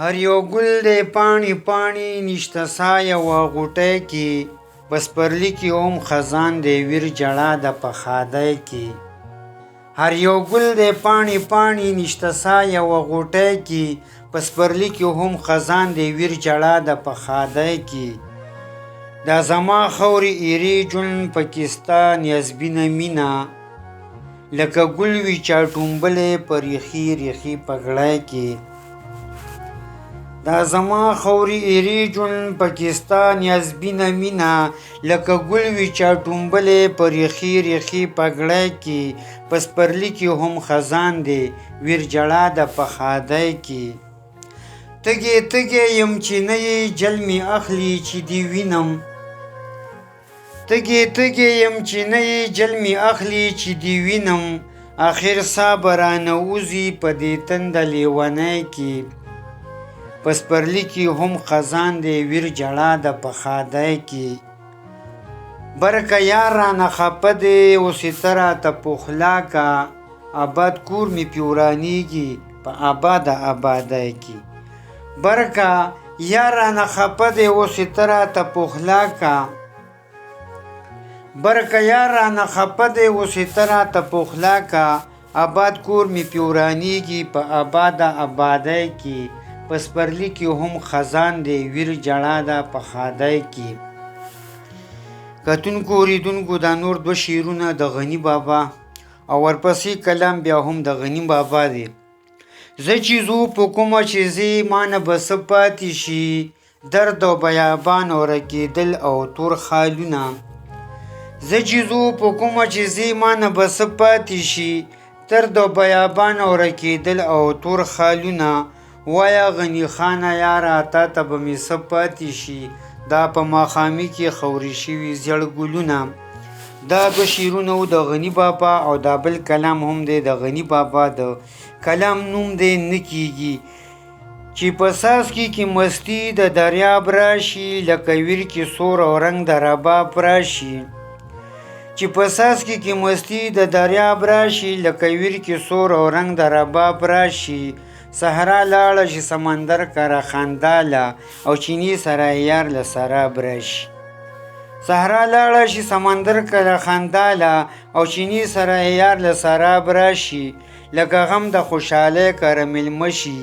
هر یو ګل دی پاڼې پاڼې نشته سایه و غوټۍ کې په سپرلي کې هم خزان دی ویر جړا د په ښادۍ کې هر یو ګل دی پاڼې پاڼې نشته سایه و غوټۍ کې په سپرلي کې هم خزان دی ویر جړا د په ښادۍ کې دا زما خورې ایرې جون پاکستان یزبینه مینه لکه ګل وي چا ټومبلې په ریخي ریخي پګړۍ کې دا زما خورې ایرې جون پاکستان یزبینه مینه لکه ګل وي چا ټومبلې په ریخي ریخي پګړۍ کې په سپرلي کې هم خزان دی ویر جړا د په ښادۍ کې تږی تږی یم چې نه یې جل مې اخلي چې دې وینم تږی تږی یم چې نه یې جل مې اخلي چې دې وینم آخر سا به رانه وځي په دې تنده لیونۍ کې په سپرلي کې هم خزان دی ویر جړا د په ښادۍ کې برکه یار رانه خفه دی اوسې ته راته پخلا که آباد کور مې پې ورانېږي په آباده آبادۍ کې برکه یار رانه خفه دی اوسې ته راته پخلا که برکه یار رانه خفه دی اوسې ته راته پخلا که آباد کور مې پې ورانېږي په آباده آبادۍ کې په سپرلي کې هم خزان دی ویر جړا ده په ښادۍ کې کتونکو اوریدونکو دا نور دوه شعرونه د غني بابا او ورپسې کلام بیا هم د غني بابا دی زه چې زو په کومه چې ځې ما نه به څه پاتې شي درد او بیابان او رکېدل او تور خالونه زه چې زو په کومه چې ځې ما نه به څه پاتې شي درد او بیابان او رکېدل او تور خالونه وایا غني خانه یاره تا ته به مې څه پاتې شي دا په ماښامي کې خورې شوي زیړ ګلونه دا دوه شعرونه و د غني بابا او دا بل کلام هم دی د غني بابا د کلام نوم دی نه کیږي چې په څاڅکي کې مستی د دریاب راشي لکه ویر کې سور او رنګ د رباب راشي چې په څاڅکي کې مستی د دریاب راشي لکه ویر کې سور او رنګ د رباب راشي صحرا لاړه چې سمندر کره خنداله او چینی سره یار له سراب راشي صحرا لاړه چې سمندر کره خنداله او چینی سره یار له سراب راشي لکه غم د خوشحالۍ کره میلمه شي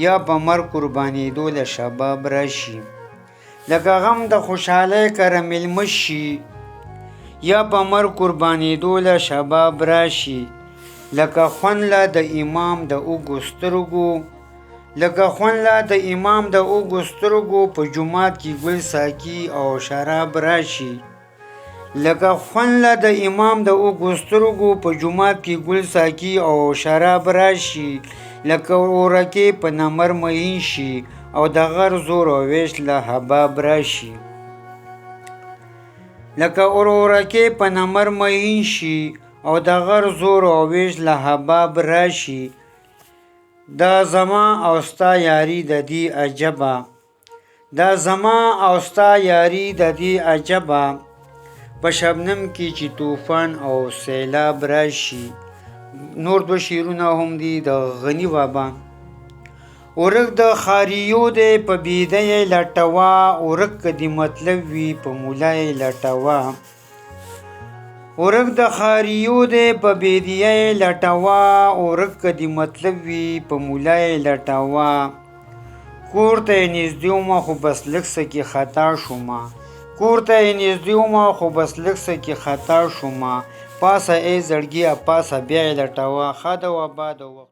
یا په مرګ قربانېدو له شباب راشي لکه غم د خوشحالۍ کره میلمه شي یا په مرګ قربانېدو له شباب راشي لکه خونله د امام د اوږو سترګو لکه خونله د امام د اوږو سترګو په جومات کې ګل ساقي او شراب راشي لکه خونله د امام د اوږو سترګو په جومات کې ګل ساقي او شراب راشي لکه اورکې په نمر مین شي او د غر زور او ویش له حباب راشي لکه اورکې په نمر مین شي او د غر زور او ویش له حباب راشي دا زما او ستا یاري د دې عجبه دا زما او ستا یاري د دې عجبه په شبنم کې چې طوفان او سیلاب راشي نور دوه شعرونه هم دي د غني بابا ورک د خاریو دی په بیده یې لټوه ورک که د مطلب وي په موله یې لټوه ورک د خاریو دی په بیدیه یې لټوه ورک که د مطلب وي په موله یې لټوه کور ته یې نږدې ومه خو بس لږ څه کې خطا شومه کور ته یې نږدې ومه خو بس لږ څه کې خطا شومه پاسه ای زړګیه پاسه بیا یې لټوه ښه ده و اباده وخت